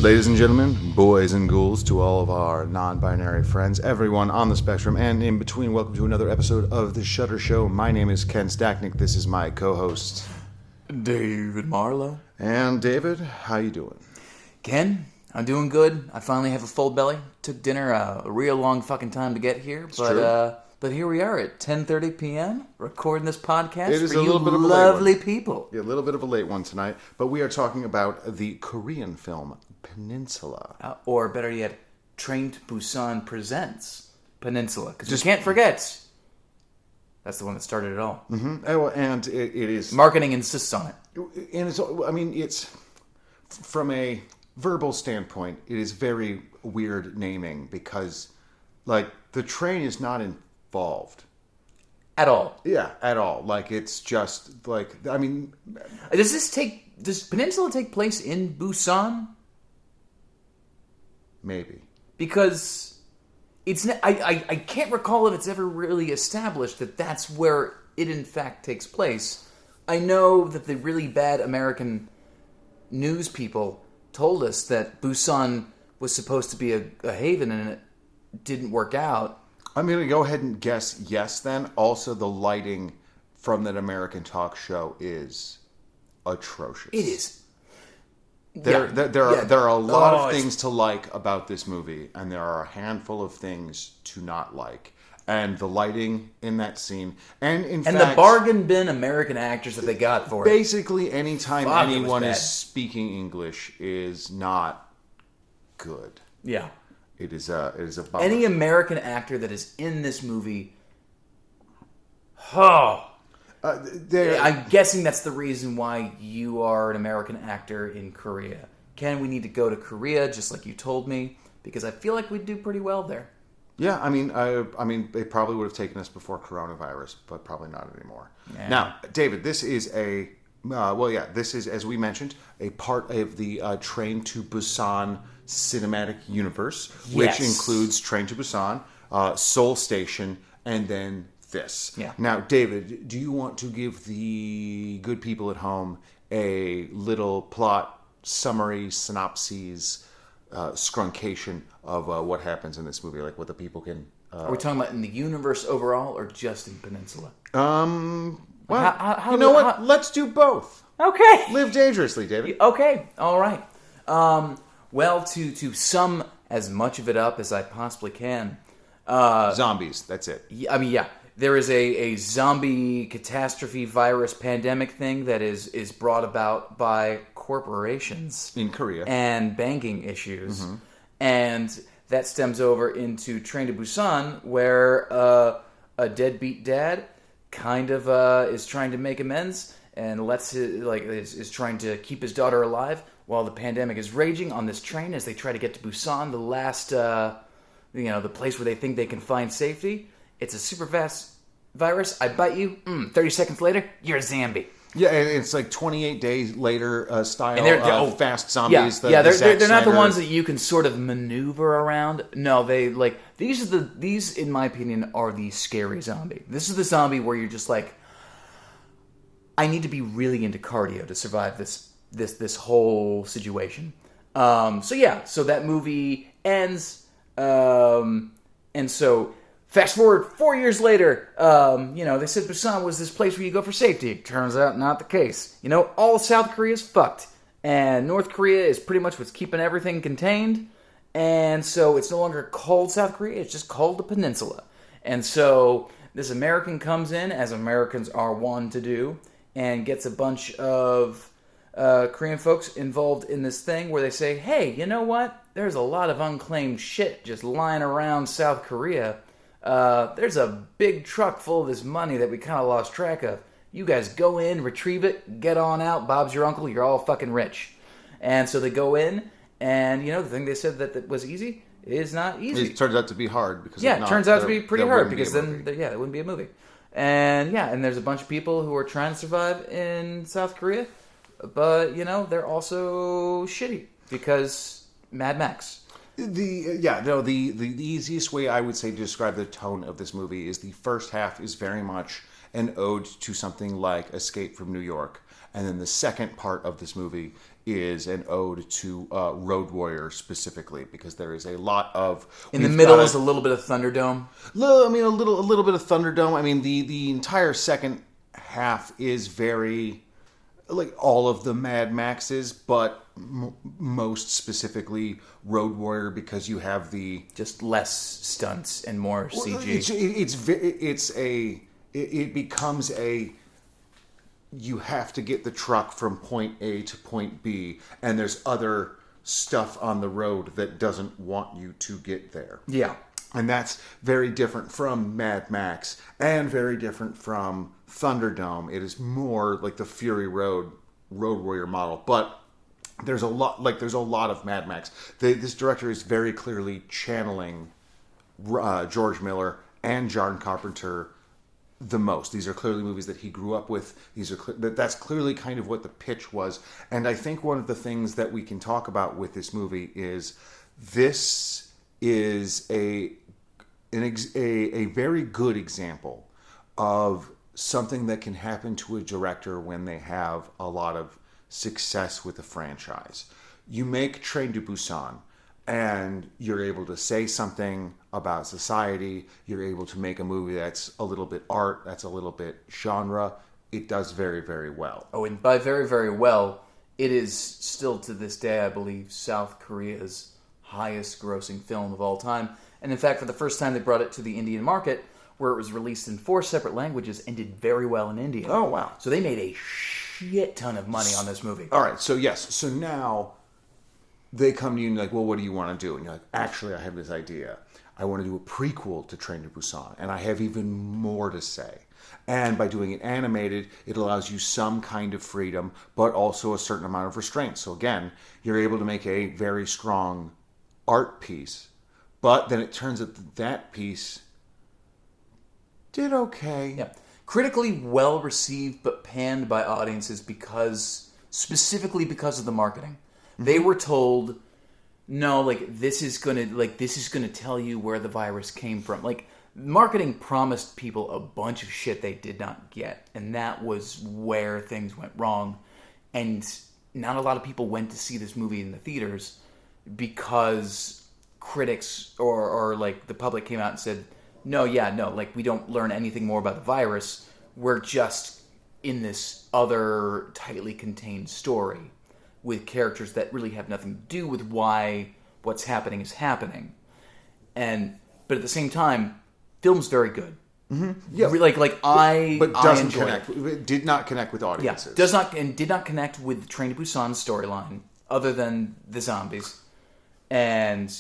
Ladies and gentlemen, boys and ghouls, to all of our non-binary friends, everyone on the spectrum and in between, welcome to another episode of the Shudder Show. My name is Ken Stacknick. This is my co-host, David Marlowe. And David, how you doing? Ken, I'm doing good. I finally have a full belly. Took dinner a real long fucking time to get here, but here we are at 10:30 p.m. recording this podcast It is for a you little bit of a lovely late one. people. Yeah, a little bit of a late one tonight, but we are talking about the Korean film Peninsula. Or better yet, Train to Busan presents Peninsula. Because you can't forget, that's the one that started it all. Mm-hmm. Oh, and it is... Marketing insists on it. And it's from a verbal standpoint, it is very weird naming because, like, the train is not involved. At all. Yeah, at all. Like, it's just, like, I mean... Does Peninsula take place in Busan? Maybe. Because I can't recall if it's ever really established that that's where it in fact takes place. I know that the really bad American news people told us that Busan was supposed to be a haven and it didn't work out. I'm going to go ahead and guess yes then. Also, the lighting from that American talk show is atrocious. It is. There are a lot of things to like about this movie, and there are a handful of things to not like. And the lighting in that scene, and the bargain bin American actors that they got for it. Basically, anytime anyone is speaking English is not good. Yeah, it is a bummer. Any American actor that is in this movie, I'm guessing that's the reason why you are an American actor in Korea. Ken, we need to go to Korea, just like you told me, because I feel like we'd do pretty well there. Yeah, I mean, they probably would have taken us before coronavirus, but probably not anymore. Yeah. Now, David, this is this is, as we mentioned, a part of the Train to Busan cinematic universe, which includes Train to Busan, Seoul Station, and then this. Yeah. Now, David, do you want to give the good people at home a little plot summary, synopsis, scruncation of what happens in this movie, like what the people can... Are we talking about in the universe overall or just in Peninsula? Well, let's do both. Okay. Live dangerously, David. Okay, all right. Well, to sum as much of it up as I possibly can... Zombies, that's it. I mean, yeah. There is a zombie catastrophe virus pandemic thing that is brought about by corporations in Korea and banking issues, and that stems over into Train to Busan, where a deadbeat dad kind of is trying to make amends and is trying to keep his daughter alive while the pandemic is raging on this train as they try to get to Busan, the last the place where they think they can find safety. It's a super fast virus. I bite you. 30 seconds later, you're a zombie. Yeah, and it's like 28 days later style and they're fast zombies. They're not the ones that you can sort of maneuver around. No, these in my opinion are the scary zombie. This is the zombie where you're just like, I need to be really into cardio to survive this whole situation. So that movie ends, and so. Fast forward 4 years later, they said Busan was this place where you go for safety. Turns out not the case. All South Korea is fucked. And North Korea is pretty much what's keeping everything contained. And so it's no longer called South Korea, it's just called the Peninsula. And so this American comes in, as Americans are wont to do, and gets a bunch of Korean folks involved in this thing where they say, hey, you know what? There's a lot of unclaimed shit just lying around South Korea. There's a big truck full of this money that we kind of lost track of. You guys go in, retrieve it, get on out. Bob's your uncle. You're all fucking rich. And so they go in, and the thing they said that was easy is not easy. It turns out to be hard because it turns out to be pretty hard because then it wouldn't be a movie. And yeah, and there's a bunch of people who are trying to survive in South Korea, but they're also shitty because Mad Max. The easiest way I would say to describe the tone of this movie is the first half is very much an ode to something like Escape from New York, and then the second part of this movie is an ode to Road Warrior specifically, because there is a lot of in the middle is a little bit of Thunderdome. I mean, a little bit of Thunderdome. I mean, the entire second half is very like all of the Mad Maxes, but most specifically Road Warrior, because you have the just less stunts and more CG. It becomes a, you have to get the truck from point A to point B, and there's other stuff on the road that doesn't want you to get there. Yeah. And that's very different from Mad Max and very different from Thunderdome. It is more like the Fury Road Warrior model, but there's a lot of Mad Max. This director is very clearly channeling George Miller and John Carpenter the most. These are clearly movies that he grew up with. That's clearly kind of what the pitch was. And I think one of the things that we can talk about with this movie is this is a very good example of something that can happen to a director when they have a lot of success with a franchise. You make Train to Busan, and you're able to say something about society. You're able to make a movie that's a little bit art, that's a little bit genre. It does very, very well. Oh, and by very, very well, it is still to this day, I believe, South Korea's highest grossing film of all time. And in fact, for the first time, they brought it to the Indian market, where it was released in 4 separate languages and did very well in India. Oh, wow. So they made a shit ton of money on this movie. All right, so yes. So now they come to you and you're like, well, what do you want to do? And you're like, actually, I have this idea. I want to do a prequel to Train to Busan, and I have even more to say. And by doing it animated, it allows you some kind of freedom, but also a certain amount of restraint. So again, you're able to make a very strong art piece, but then it turns out that piece did okay. Yeah. Critically well received, but panned by audiences specifically because of the marketing. Mm-hmm. They were told, no, this is gonna tell you where the virus came from. Marketing promised people a bunch of shit they did not get, and that was where things went wrong. And not a lot of people went to see this movie in the theaters because critics or the public came out and said, no, we don't learn anything more about the virus. We're just in this other tightly contained story with characters that really have nothing to do with why what's happening is happening. But at the same time, film's very good. Mm-hmm. Yeah, It did not connect with audiences. Yeah, did not connect with Train to Busan's storyline, other than the zombies, and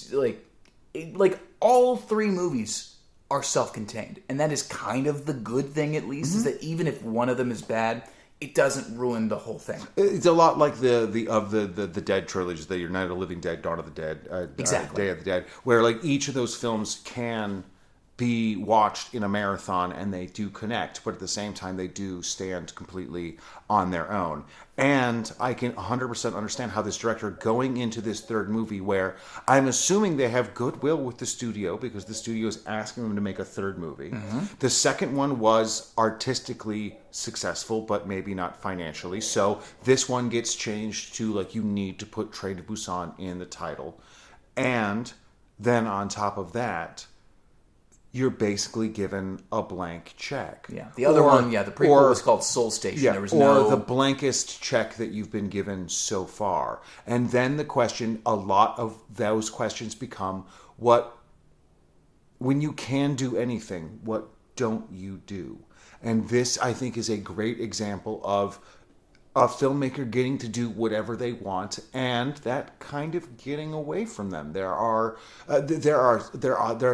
all 3 movies are self-contained, and that is kind of the good thing, at least, is that even if one of them is bad, it doesn't ruin the whole thing. It's a lot like the Dead trilogy, the Night of the Living Dead, Dawn of the Dead, exactly. Day of the Dead, where each of those films can be watched in a marathon and they do connect, but at the same time they do stand completely on their own. And I can 100% understand how this director, going into this third movie, where I'm assuming they have goodwill with the studio because the studio is asking them to make a third movie. Mm-hmm. The second one was artistically successful, but maybe not financially. So this one gets changed to you need to put Train to Busan in the title. And then on top of that, you're basically given a blank check. Yeah. The other one, the prequel was called Soul Station. Yeah, there was the blankest check that you've been given so far. And then a lot of those questions become, when you can do anything, what don't you do? And this, I think, is a great example of a filmmaker getting to do whatever they want, and that kind of getting away from them. There are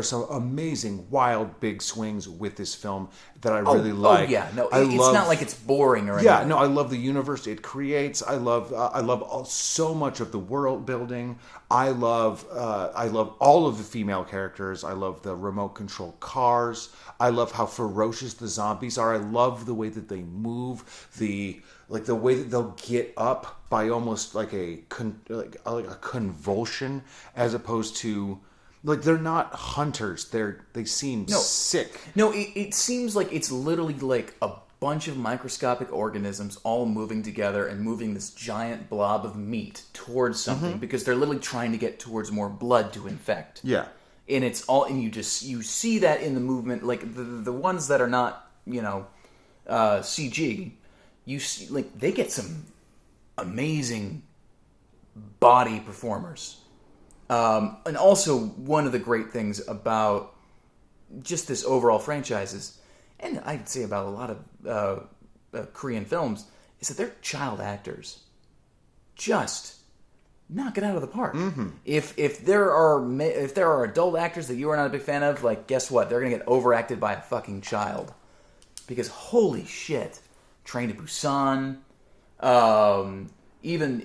some amazing, wild, big swings with this film that I really like. Oh yeah, no, it's not like it's boring or anything. Yeah, no, I love the universe it creates. I love so much of the world building. I love all of the female characters. I love the remote control cars. I love how ferocious the zombies are. I love the way that they move. The way that they'll get up by almost like a convulsion, as opposed to they're not hunters. They seem sick. No, it seems like it's literally like a bunch of microscopic organisms all moving together and moving this giant blob of meat towards something because they're literally trying to get towards more blood to infect. Yeah. And it's all, and you see that in the movement, like the ones that are not, CG. You see, like, they get some amazing body performers. And also, one of the great things about just this overall franchise is, and I'd say about a lot of Korean films, is that they're child actors. Just knock it out of the park. Mm-hmm. If there are adult actors that you are not a big fan of, like, guess what? They're going to get overacted by a fucking child. Because holy shit. Train to Busan, even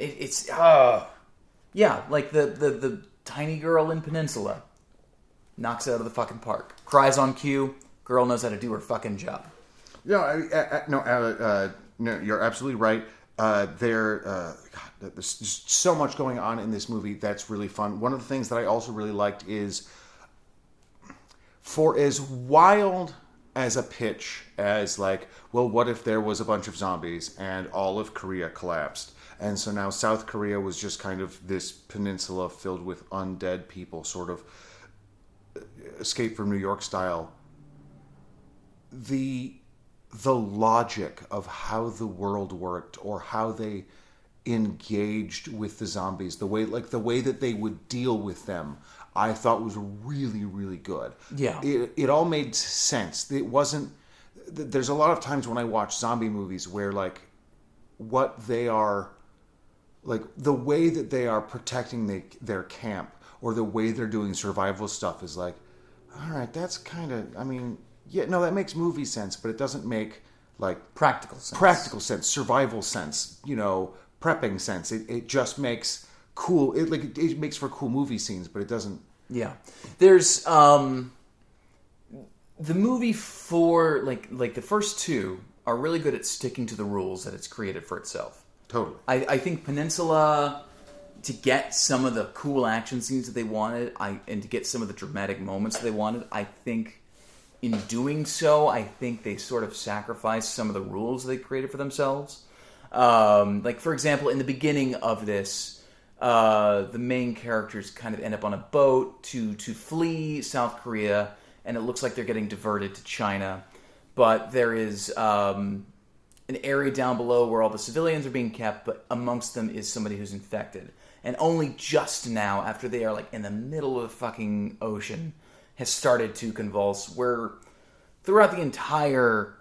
like the tiny girl in Peninsula knocks it out of the fucking park. Cries on cue. Girl knows how to do her fucking job. No, you're absolutely right. There's just so much going on in this movie that's really fun. One of the things that I also really liked is, for as wild as a pitch as like, well, what if there was a bunch of zombies and all of Korea collapsed? And so now South Korea was just kind of this peninsula filled with undead people, sort of Escape from New York style. The logic of how the world worked, or how they engaged with the zombies, the way that they would deal with them, I thought was really, really good. Yeah. It all made sense. It wasn't... There's a lot of times when I watch zombie movies where, like, what they are... Like, the way that they are protecting their camp, or the way they're doing survival stuff is like, all right, that's kind of... I mean, yeah, no, that makes movie sense, but it doesn't make, like... Practical sense, survival sense, prepping sense. It just makes... cool. It makes for cool movie scenes, but it doesn't. Yeah, there's the movie for like the first two are really good at sticking to the rules that it's created for itself. Totally. I think Peninsula, to get some of the cool action scenes that they wanted, and to get some of the dramatic moments that they wanted, I think in doing so, I think they sort of sacrificed some of the rules they created for themselves. Like, for example, in the beginning of this, the main characters kind of end up on a boat to flee South Korea, and it looks like they're getting diverted to China. But there is an area down below where all the civilians are being kept, but amongst them is somebody who's infected. And only just now, after they are like in the middle of the fucking ocean, has started to convulse, where throughout the entire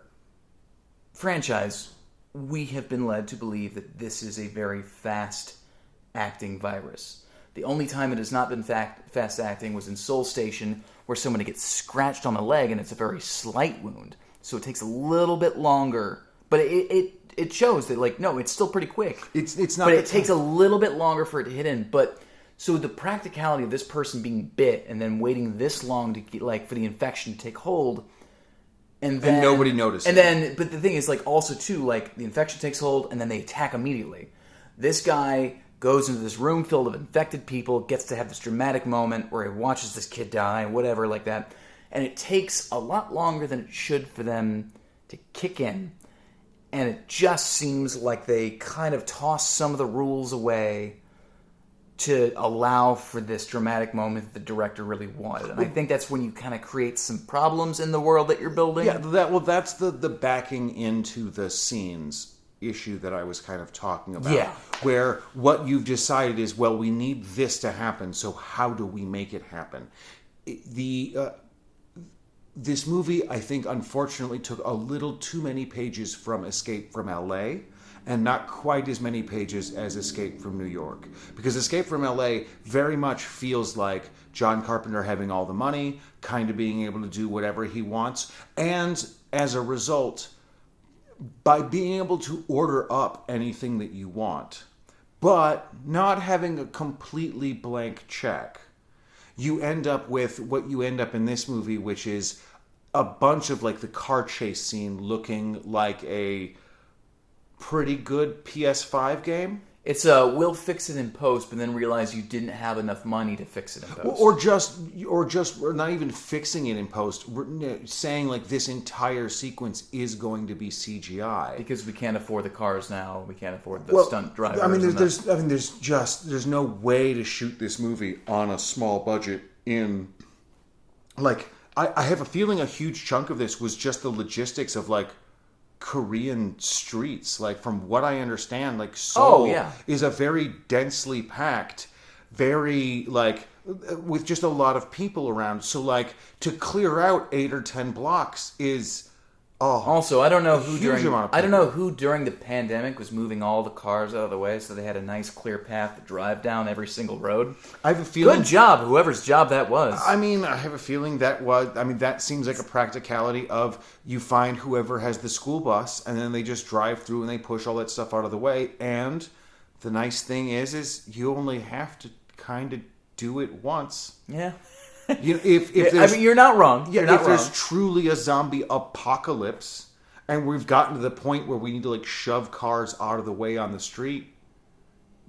franchise, we have been led to believe that this is a very fast-acting virus. The only time it has not been fast-acting was in Seoul Station, where somebody gets scratched on the leg, and it's a very slight wound. So it takes a little bit longer. But it shows that, like, no, it's still pretty quick. It's not. But it takes a little bit longer for it to hit in. But so the practicality of this person being bit and then waiting this long to get, like, for the infection to take hold, and nobody noticed. And then, but the thing is, like, also too, like, the infection takes hold and then they attack immediately. This guy goes into this room filled of infected people, gets to have this dramatic moment where he watches this kid die, whatever, like that. And it takes a lot longer than it should for them to kick in. And it just seems like they kind of toss some of the rules away to allow for this dramatic moment that the director really wanted. And I think that's when you kind of create some problems in the world that you're building. Yeah, that's the backing into the scenes issue that I was kind of talking about. Yeah. Where what you've decided is, well, we need this to happen, so how do we make it happen? This movie, I think, unfortunately took a little too many pages from Escape from LA and not quite as many pages as Escape from New York. Because Escape from LA very much feels like John Carpenter having all the money, kind of being able to do whatever he wants, and as a result, by being able to order up anything that you want, but not having a completely blank check, you end up with what you end up in this movie, which is a bunch of like the car chase scene looking like a pretty good PS5 game. It's we'll fix it in post, but then realize you didn't have enough money to fix it in post. Or just not even fixing it in post. We're saying like this entire sequence is going to be CGI because we can't afford the cars now. We can't afford the stunt drivers. I mean, there's no way to shoot this movie on a small budget. In like, I have a feeling a huge chunk of this was just the logistics of like Korean streets. Like, from what I understand, like Seoul is a very densely packed, very like with just a lot of people around. So like to clear out 8 or 10 blocks is also I don't know who during the pandemic was moving all the cars out of the way so they had a nice clear path to drive down every single road. I have a feeling good job, whoever's job that was. I mean, I have a feeling that seems like a practicality of you find whoever has the school bus and then they just drive through and they push all that stuff out of the way. And the nice thing is you only have to kind of do it once. Yeah. You know, if there's, you're not wrong. Yeah, if there's truly a zombie apocalypse, and we've gotten to the point where we need to like shove cars out of the way on the street,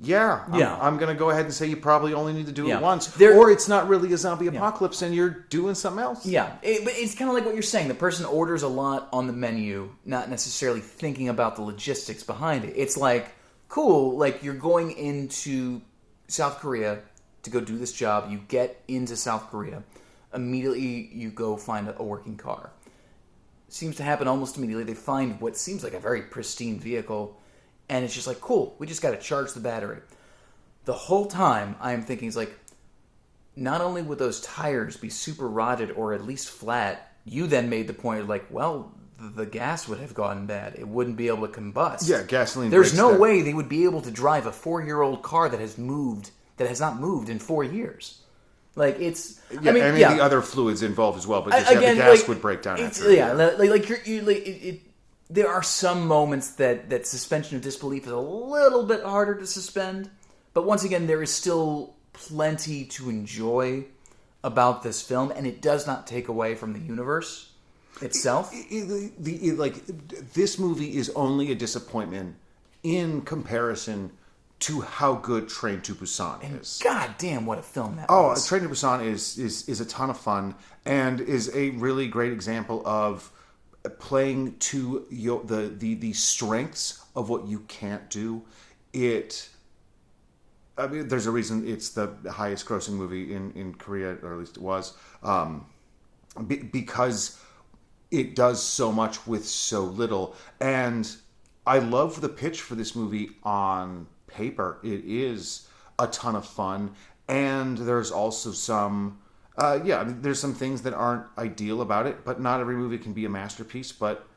I'm going to go ahead and say you probably only need to do it once, or it's not really a zombie apocalypse, and you're doing something else. Yeah, but it's kind of like what you're saying. The person orders a lot on the menu, not necessarily thinking about the logistics behind it. It's like, cool, like you're going into South Korea to go do this job. You get into South Korea. Immediately, you go find a working car. Seems to happen almost immediately. They find what seems like a very pristine vehicle, and it's just like, cool, we just got to charge the battery. The whole time, I am thinking, it's like, not only would those tires be super rotted or at least flat, you then made the point of like, well, the gas would have gotten bad. It wouldn't be able to combust. Yeah, gasoline. There's no way they would be able to drive a 4-year-old car that has not moved in 4 years. Like, it's... the other fluids involved as well, but the gas would break down after. Yeah, there are some moments that suspension of disbelief is a little bit harder to suspend, but once again, there is still plenty to enjoy about this film, and it does not take away from the universe itself. This movie is only a disappointment in comparison to how good Train to Busan is. God damn, what a film that was. Train to Busan is a ton of fun and is a really great example of playing to the strengths of what you can't do. There's a reason it's the highest grossing movie in Korea, or at least it was, because it does so much with so little. And I love the pitch for this movie on paper. It is a ton of fun, and there's also some there's some things that aren't ideal about it, but not every movie can be a masterpiece. But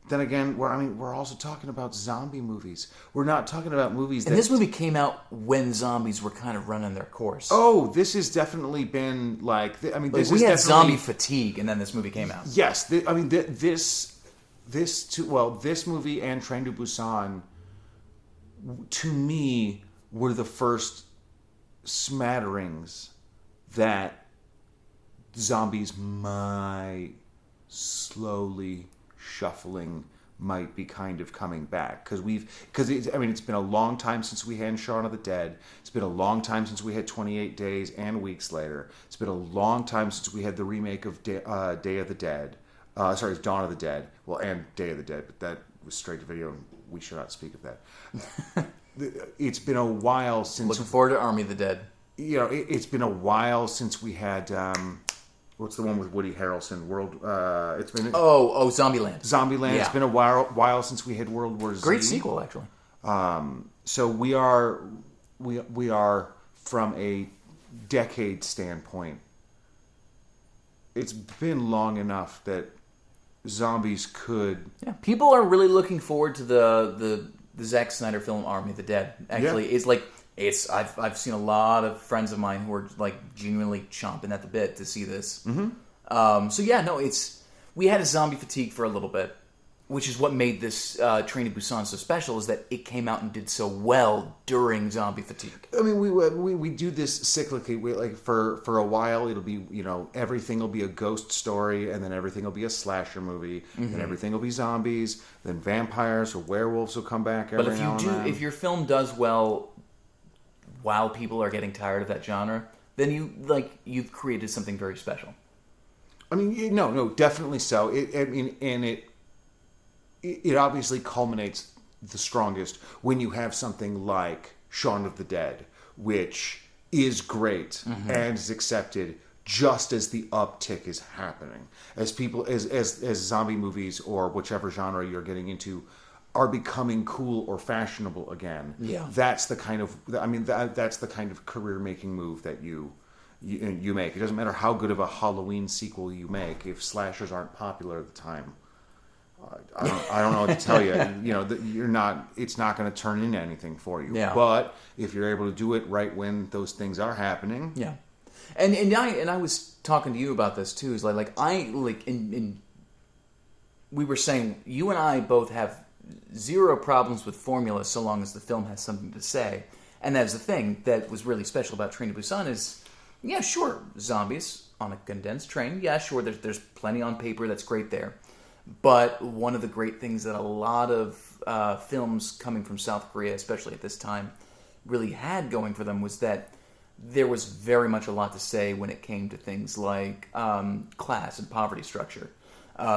then again, we're also talking about zombie movies. We're not talking about movies and this movie came out when zombies were kind of running their course. This has definitely been like, we had zombie fatigue, and then this movie came out. Yes, this movie and Train to Busan, to me, were the first smatterings that zombies might slowly might be kind of coming back, because it's been a long time since we had Shaun of the Dead. It's been a long time since we had 28 Days and Weeks Later. It's been a long time since we had the remake of Day of the Dead. Dawn of the Dead. Well, and Day of the Dead, but that was straight to video, and we should not speak of that. It's been a while since... Looking forward to Army of the Dead. It's been a while since we had... what's the one with Woody Harrelson? It's been... Zombieland. Zombieland. Yeah. It's been a while since we had World War Z. Great sequel, actually. So we are from a decade standpoint. It's been long enough that zombies could... Yeah, people are really looking forward to the the Zack Snyder film Army of the Dead. Actually, is like I've seen a lot of friends of mine who are like genuinely chomping at the bit to see this. Mm-hmm. So yeah, no, we had a zombie fatigue for a little bit, which is what made this Train to Busan so special, is that it came out and did so well during zombie fatigue. I mean, we do this cyclically. Like for a while, it'll be, everything will be a ghost story, and then everything will be a slasher movie, and everything will be zombies. Then vampires or werewolves will come back every now and then. If your film does well while people are getting tired of that genre, then you've created something very special. I mean, no, definitely so. It obviously culminates the strongest when you have something like Shaun of the Dead, which is great and is accepted just as the uptick is happening. As zombie movies or whichever genre you're getting into are becoming cool or fashionable again. Yeah. That's the kind of that's the kind of career-making move that you make. It doesn't matter how good of a Halloween sequel you make if slashers aren't popular at the time. I don't know what to tell you. It's not going to turn into anything for you. Yeah. But if you're able to do it right when those things are happening, yeah. And I was talking to you about this too. Is we were saying you and I both have zero problems with formula so long as the film has something to say. And that's the thing that was really special about Train to Busan is, yeah, sure, zombies on a condensed train. Yeah, sure, there's plenty on paper that's great there. But one of the great things that a lot of films coming from South Korea, especially at this time, really had going for them was that there was very much a lot to say when it came to things like class and poverty structure.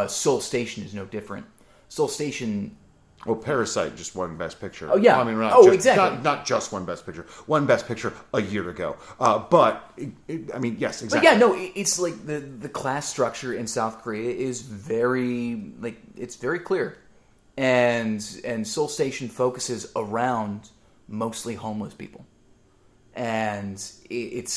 Seoul Station is no different. Seoul Station... Well, Parasite just won Best Picture. Oh, yeah. I mean, exactly. Not just won Best Picture. Won Best Picture a year ago. Yes, exactly. But yeah, no, it's like the class structure in South Korea is very, it's very clear. And Seoul Station focuses around mostly homeless people. And it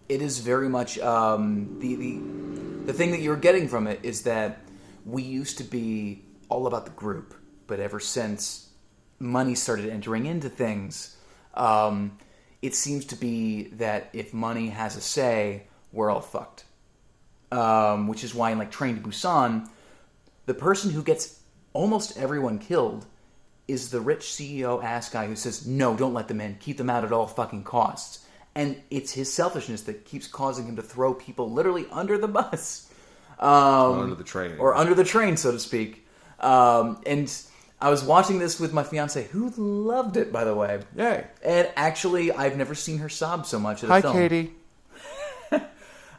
is very much, the thing that you're getting from it is that we used to be all about the group. But ever since money started entering into things, it seems to be that if money has a say, we're all fucked. Which is why in Train to Busan, the person who gets almost everyone killed is the rich CEO ass guy who says, no, don't let them in. Keep them out at all fucking costs. And it's his selfishness that keeps causing him to throw people literally under the bus. Under the train. Or under the train, so to speak. And I was watching this with my fiance, who loved it, by the way. Yay. And actually, I've never seen her sob so much at a Hi, film. Katie.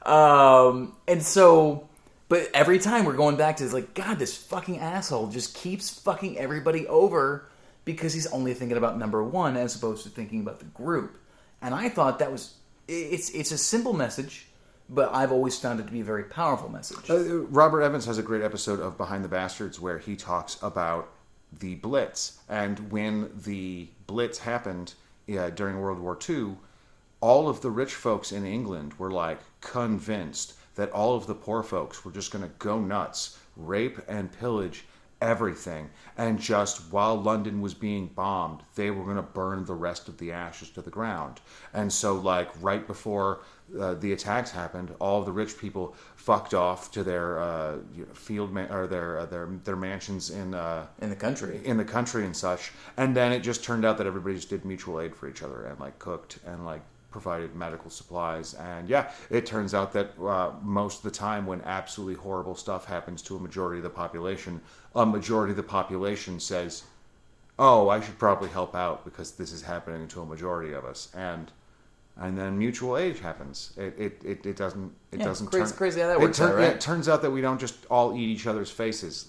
And so, but every time we're going back to, God, this fucking asshole just keeps fucking everybody over because he's only thinking about number one as opposed to thinking about the group. And I thought that was, it's a simple message, but I've always found it to be a very powerful message. Robert Evans has a great episode of Behind the Bastards where he talks about the Blitz. And when the Blitz happened during World War II, all of the rich folks in England were convinced that all of the poor folks were just going to go nuts, rape and pillage everything. And just while London was being bombed, they were going to burn the rest of the ashes to the ground. And so right before the attacks happened, all of the rich people fucked off to their their mansions in the country and such. And then it just turned out that everybody just did mutual aid for each other and cooked and provided medical supplies. And yeah, it turns out that most of the time when absolutely horrible stuff happens to a majority of the population says, oh, I should probably help out because this is happening to a majority of us. And then mutual aid happens. It doesn't crazy how that works out, right? It turns out that we don't just all eat each other's faces.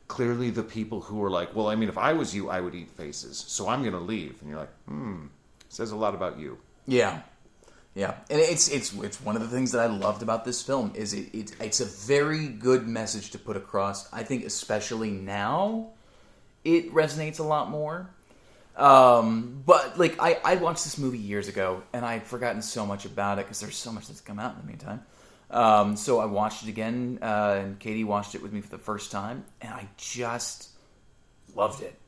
Clearly the people who are well, I mean, if I was you, I would eat faces. So I'm going to leave. And you're says a lot about you. Yeah. Yeah. And it's one of the things that I loved about this film is it's a very good message to put across. I think especially now it resonates a lot more. But I watched this movie years ago and I'd forgotten so much about it because there's so much that's come out in the meantime. So I watched it again, and Katie watched it with me for the first time, and I just loved it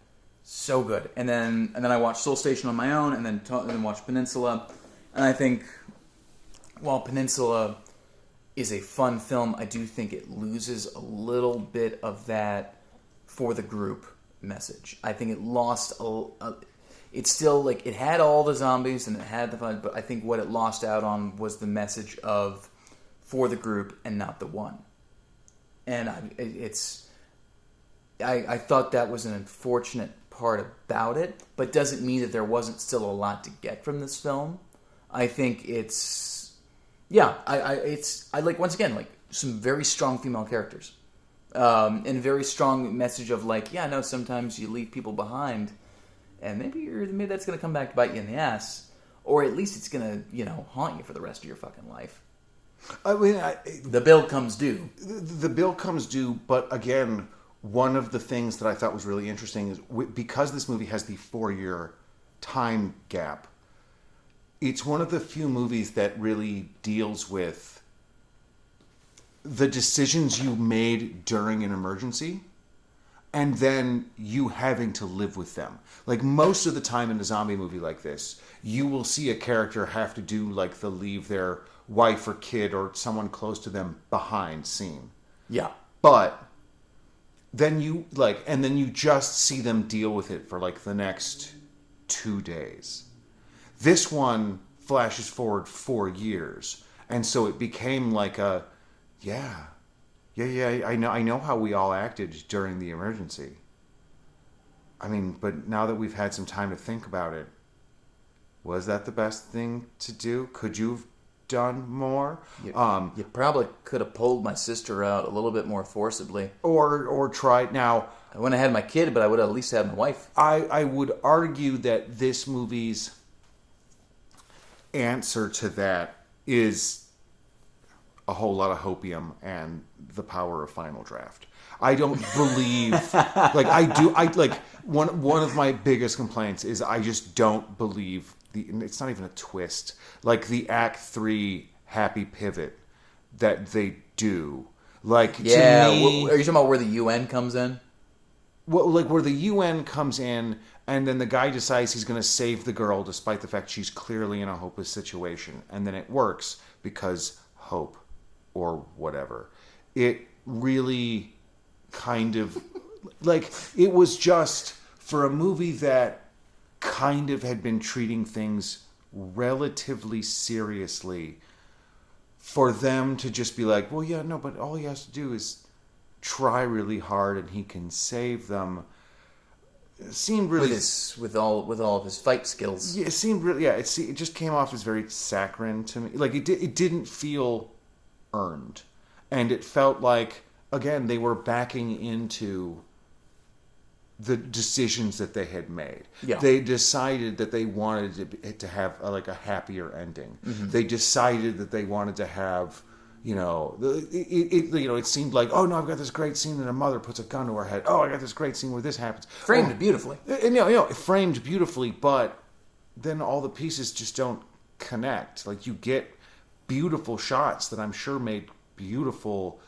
So good. And then I watched Soul Station on my own, and then watched Peninsula. And I think while Peninsula is a fun film, I do think it loses a little bit of that for the group message. I think it lost it's still like it had all the zombies and it had the fun, but I think what it lost out on was the message of for the group and not the one. And I thought that was an unfortunate part about it, but doesn't mean that there wasn't still a lot to get from this film. I think it's I like, once again, like some very strong female characters, and very strong message of like, yeah, no, sometimes you leave people behind, and maybe that's gonna come back to bite you in the ass, or at least it's gonna haunt you for the rest of your fucking life. I mean, the bill comes due. The bill comes due, but again, one of the things that I thought was really interesting is because this movie has the 4-year time gap, it's one of the few movies that really deals with the decisions you made during an emergency and then you having to live with them. Like, most of the time in a zombie movie like this, you will see a character have to do like the leave their wife or kid or someone close to them behind scene. Yeah. But then you just see them deal with it for like the next 2 days. This one flashes forward 4 years, and so it became like I know how we all acted during the emergency. I mean, but now that we've had some time to think about it, was that the best thing to do? Could you have done more? You probably could have pulled my sister out a little bit more forcibly, or tried. Now, I wouldn't have had my kid, but I would have at least had my wife. I would argue that this movie's answer to that is a whole lot of hopium and the power of Final Draft. I don't believe one of my biggest complaints is I just don't believe it's not even a twist, like the Act 3 happy pivot that they do. Like, yeah, to me, are you talking about where the UN comes in? Well, like where the UN comes in, and then the guy decides he's going to save the girl despite the fact she's clearly in a hopeless situation. And then it works because hope or whatever. It really kind of, like, it was just for a movie that kind of had been treating things relatively seriously, for them to just be like, well, yeah, no, but all he has to do is try really hard and he can save them. It seemed really with all of his fight skills. Yeah, it seemed really. Yeah, it just came off as very saccharine to me. Like, it didn't feel earned, and it felt like, again, they were backing into the decisions that they had made. Yeah. They decided that they wanted it to have a happier ending. Mm-hmm. They decided that they wanted to have. It seemed like, oh no, I've got this great scene that a mother puts a gun to her head. Oh, I got this great scene where this happens. Framed beautifully. And framed beautifully, but then all the pieces just don't connect. Like, you get beautiful shots that I'm sure made beautiful,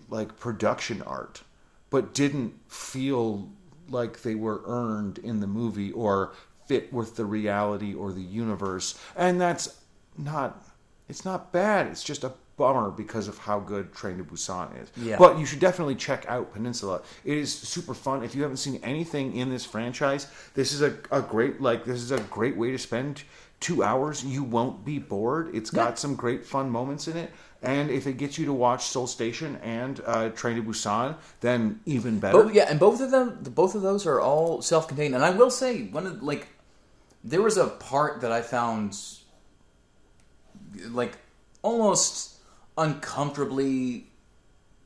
like, production art, but didn't feel like they were earned in the movie or fit with the reality or the universe. And that's not. It's not bad. It's just a bummer because of how good Train to Busan is. Yeah. But you should definitely check out Peninsula. It is super fun. If you haven't seen anything in this franchise, this is a great way to spend 2 hours. You won't be bored. It's got some great fun moments in it. And if it gets you to watch Seoul Station and Train to Busan, then even better. And both of those are all self-contained. And I will say, there was a part that I found, like, almost uncomfortably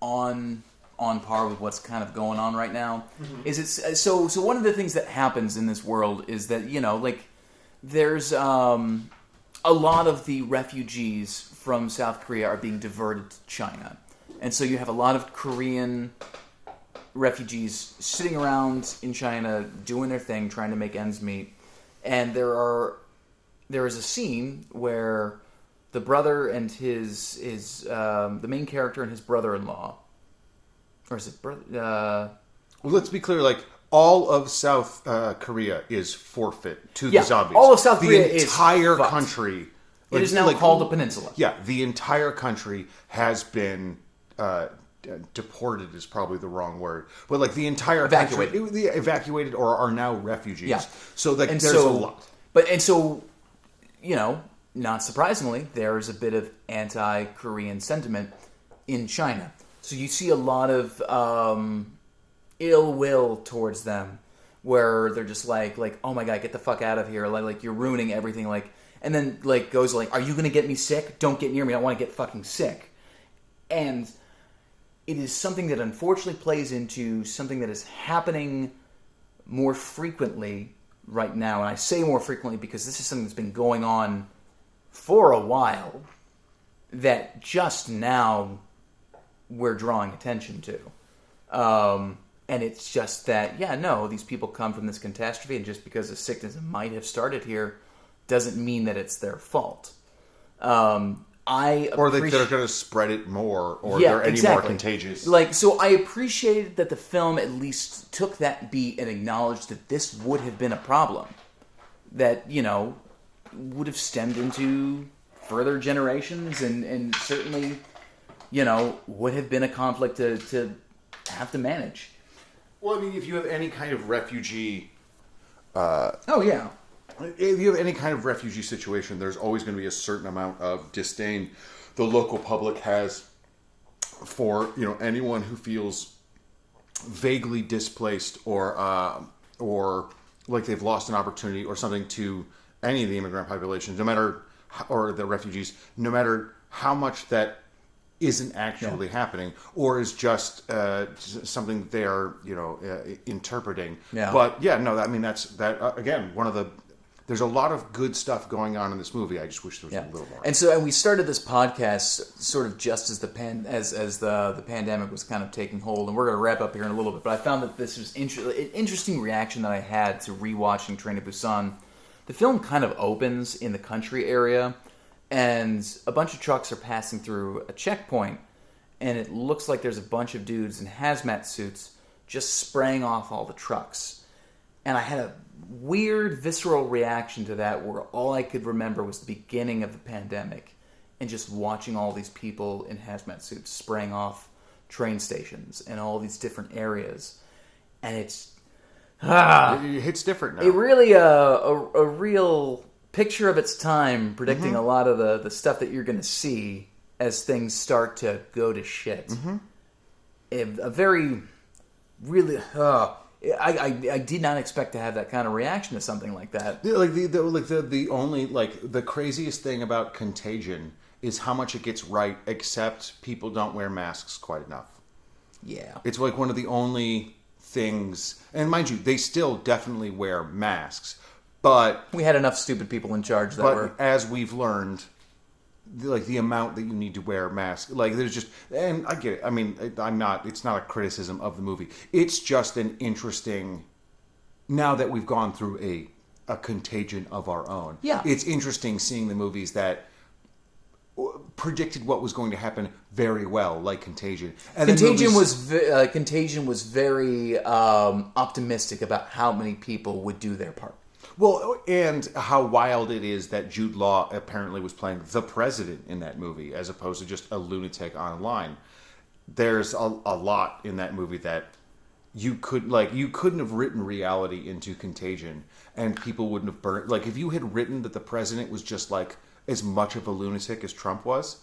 on par with what's kind of going on right now. Mm-hmm. Is it's so one of the things that happens in this world is that, there's a lot of the refugees from South Korea are being diverted to China. And so you have a lot of Korean refugees sitting around in China doing their thing, trying to make ends meet. And there is a scene where the brother and his the main character and his brother-in-law, or is it brother? Well, let's be clear. Like, all of South Korea is forfeit to the zombies. All of South Korea the is entire fucked. country. It is now called a peninsula. Yeah, the entire country has been deported is probably the wrong word, but like the entire Evacuated. country, evacuated or are now refugees. Yeah. So like And there's so, a lot. Not surprisingly, there's a bit of anti-Korean sentiment in China. So you see a lot of ill will towards them, where they're just like, oh my god, get the fuck out of here! Like you're ruining everything. Like, and then like goes like, are you gonna get me sick? Don't get near me. I don't want to get fucking sick. And it is something that unfortunately plays into something that is happening more frequently right now. And I say more frequently because this is something that's been going on for a while that just now we're drawing attention to. And it's just that, these people come from this catastrophe, and just because the sickness might have started here doesn't mean that it's their fault. Or they're going to spread it more, or they're any more contagious. So I appreciated that the film at least took that beat and acknowledged that this would have been a problem that, would have stemmed into further generations and certainly, would have been a conflict to have to manage. Well, I mean, if you have any kind of refugee... If you have any kind of refugee situation, there's always going to be a certain amount of disdain the local public has for, anyone who feels vaguely displaced or like they've lost an opportunity or something to any of the immigrant populations, or the refugees, no matter how much that isn't actually happening, or is just something that they are, interpreting. Yeah. But again, one of the. There's a lot of good stuff going on in this movie. I just wish there was a little more. And we started this podcast sort of just as the pandemic was kind of taking hold, and we're going to wrap up here in a little bit. But I found that this was an interesting reaction that I had to rewatching Train to Busan. The film kind of opens in the country area, and a bunch of trucks are passing through a checkpoint, and it looks like there's a bunch of dudes in hazmat suits just spraying off all the trucks. And I had a weird, visceral reaction to that where all I could remember was the beginning of the pandemic and just watching all these people in hazmat suits spraying off train stations and all these different areas. And it's... it hits different now. It really, a real picture of its time, predicting a lot of the stuff that you're going to see as things start to go to shit. Mm-hmm. A very, really... I did not expect to have that kind of reaction to something like that. The craziest thing about Contagion is how much it gets right, except people don't wear masks quite enough. Yeah. It's like one of the only things, and mind you, they still definitely wear masks, but... We had enough stupid people in charge that were... as we've learned, the amount that you need to wear a mask, there's just, and I get it. I mean, it's not a criticism of the movie. It's just an interesting, now that we've gone through a contagion of our own. Yeah. It's interesting seeing the movies that predicted what was going to happen very well, like Contagion. And Contagion was very optimistic about how many people would do their part. Well, and how wild it is that Jude Law apparently was playing the president in that movie, as opposed to just a lunatic online. There's a lot in that movie that you couldn't have written reality into Contagion, and people wouldn't have burned. Like, if you had written that the president was just as much of a lunatic as Trump was,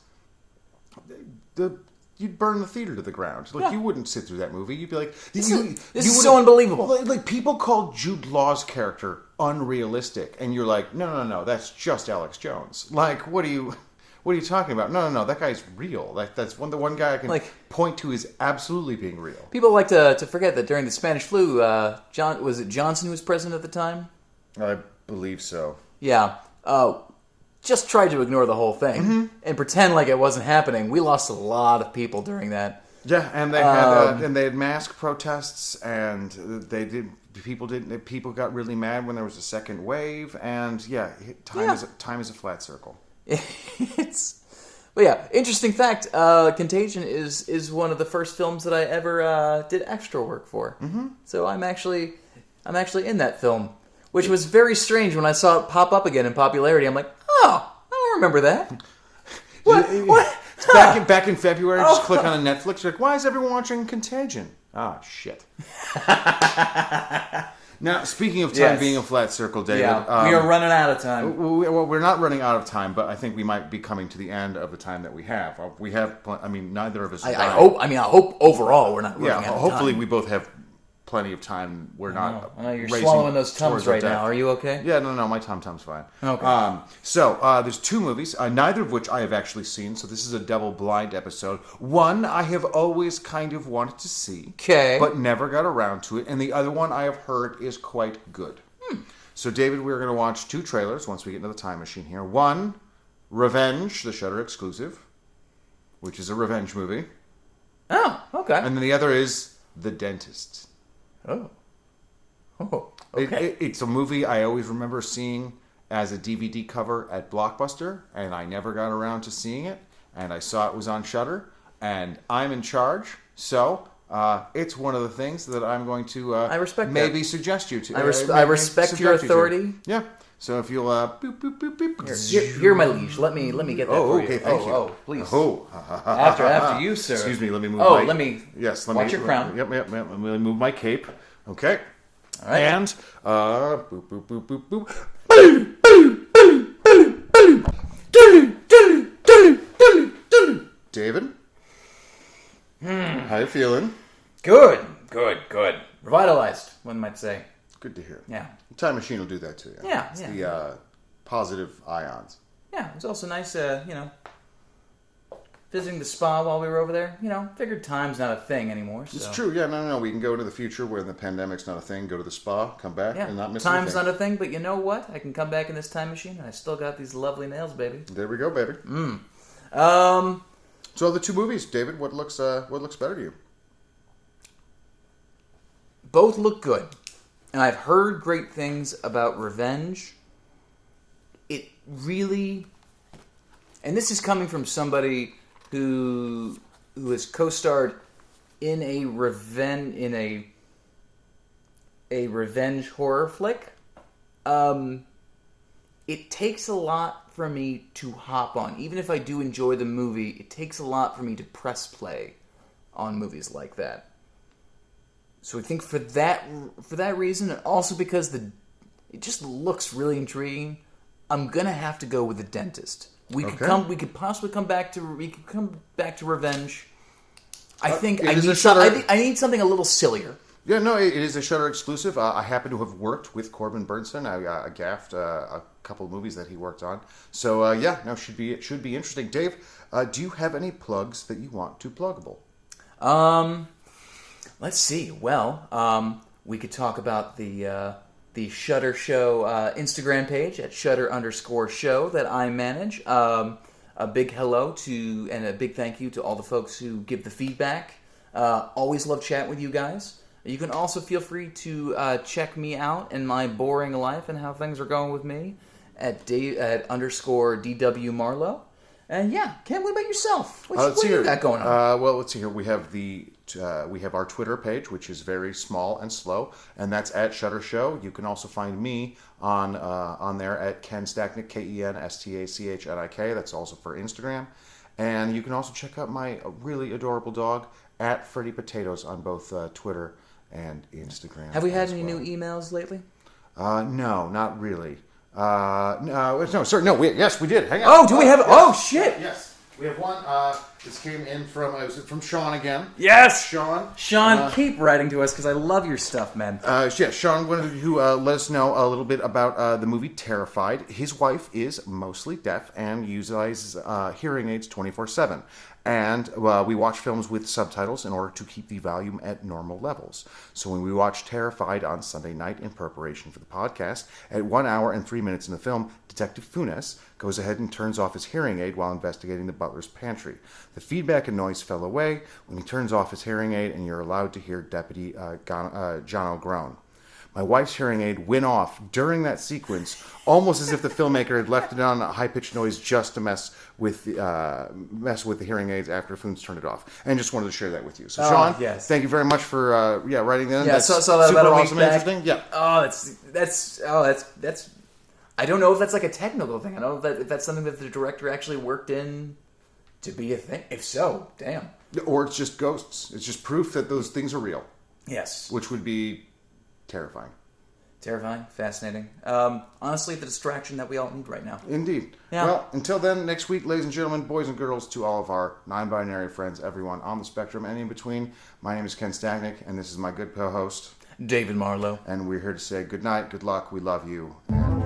you'd burn the theater to the ground. You wouldn't sit through that movie. You'd be like, this is so unbelievable. Like, people called Jude Law's character unrealistic, and you're like, no, that's just Alex Jones. Like, what are you talking about? No, that guy's real. That's the one guy I can point to is absolutely being real. People like to forget that during the Spanish flu, was it Johnson who was president at the time? I believe so. Yeah. Just tried to ignore the whole thing and pretend like it wasn't happening. We lost a lot of people during that. Yeah, and they had mask protests, and people got really mad when there was a second wave, and time is a flat circle. But yeah, interesting fact. Contagion is one of the first films that I ever did extra work for. Mm-hmm. So I'm actually I'm actually in that film, which was very strange when I saw it pop up again in popularity. I'm like, oh, I don't remember that. What? It's back in February, just click on a Netflix. You're like, why is everyone watching Contagion? Ah, shit. Now, speaking of time being a flat circle, David. Yeah, we are running out of time. Well, we're not running out of time, but I think we might be coming to the end of the time that we have. Neither of us. I hope overall we're not running out of time. Hopefully we both have plenty of time. We're not. I know you're swallowing those Tums right now. Are you okay? Yeah, no, my Tum's fine. Okay. So there's two movies, neither of which I have actually seen. So this is a double blind episode. One I have always kind of wanted to see, but never got around to it, and the other one I have heard is quite good. So David, we're going to watch two trailers once we get into the time machine here. One, Revenge, the Shudder exclusive, which is a revenge movie. Oh, okay. And then the other is The Dentist. Oh, okay. It's a movie I always remember seeing as a DVD cover at Blockbuster, and I never got around to seeing it. And I saw it was on Shudder, and I'm in charge, so it's one of the things that I'm going to I respect maybe suggest you to. I respect your authority. Yeah. So if you'll boop boop boop boop. You're my liege. Let me get that for you. Okay, thank you. Oh, please. After you, sir. Excuse me. Let me move. Let me. Yes. Watch your crown. Yep. Let me move my cape. Okay. All right. And boop boop boop boop boop. David, how you feeling? Good. Revitalized, one might say. Good to hear. Yeah. The time machine will do that to you. Yeah. It's the positive ions. Yeah, it was also nice, visiting the spa while we were over there. Figured time's not a thing anymore. So. It's true. Yeah, no. We can go into the future where the pandemic's not a thing. Go to the spa, come back, and not miss anything. Time's not a thing, but you know what? I can come back in this time machine, and I still got these lovely nails, baby. There we go, baby. So the two movies, David. What looks better to you? Both look good. And I've heard great things about Revenge. It really... And this is coming from somebody who has co-starred in a revenge horror flick. It takes a lot for me to hop on. Even if I do enjoy the movie, it takes a lot for me to press play on movies like that. So I think for that reason, and also because it just looks really intriguing, I'm gonna have to go with The Dentist. We could possibly come back to Revenge. I think I need something a little sillier. Yeah, no, it is a Shudder exclusive. I happen to have worked with Corbin Bernsen. I gaffed a couple of movies that he worked on. So it should be interesting. Dave, do you have any plugs that you want to pluggable? Let's see. Well, we could talk about the Shudder Show Instagram page at Shudder_show that I manage. A big hello to and a big thank you to all the folks who give the feedback. Always love chatting with you guys. You can also feel free to check me out in my boring life and how things are going with me at _DW Marlowe. And can't wait about yourself. What do you got going on? Well, let's see here. We have we have our Twitter page, which is very small and slow, and that's at Shudder Show. You can also find me on there at Ken Stachnik, KenStachnik. That's also for Instagram. And you can also check out my really adorable dog at Freddy Potatoes on both Twitter and Instagram. Have we had any new emails lately? No, not really. No, sir. No, yes, we did. Hang on. Oh, do we have? Yes. Oh, shit. Yes, we have one. This came in from Sean again. Yes, Sean, keep writing to us because I love your stuff, man. Sean wanted to let us know a little bit about the movie Terrified. His wife is mostly deaf and utilizes hearing aids 24/7. And we watch films with subtitles in order to keep the volume at normal levels. So when we watch Terrified on Sunday night in preparation for the podcast, at 1 hour and 3 minutes in the film, Detective Funes goes ahead and turns off his hearing aid while investigating the butler's pantry. The feedback and noise fell away when he turns off his hearing aid and you're allowed to hear Deputy Jono groan. My wife's hearing aid went off during that sequence, almost as if the filmmaker had left it on a high-pitched noise just to mess with the hearing aids after Foons turned it off. And just wanted to share that with you. So, Sean, thank you very much for writing that in. Yeah, that's so that super about a week awesome back. and interesting. Yeah. That's. I don't know if that's like a technical thing. I don't know if that's something that the director actually worked in to be a thing. If so, damn. Or it's just ghosts. It's just proof that those things are real. Yes. Which would be terrifying. Terrifying, fascinating. Honestly, the distraction that we all need right now. Indeed. Yeah. Well, until then, next week, ladies and gentlemen, boys and girls, to all of our non-binary friends, everyone on the spectrum and in between, my name is Ken Stagnick, and this is my good co-host, David Marlowe. And we're here to say good night, good luck, we love you, and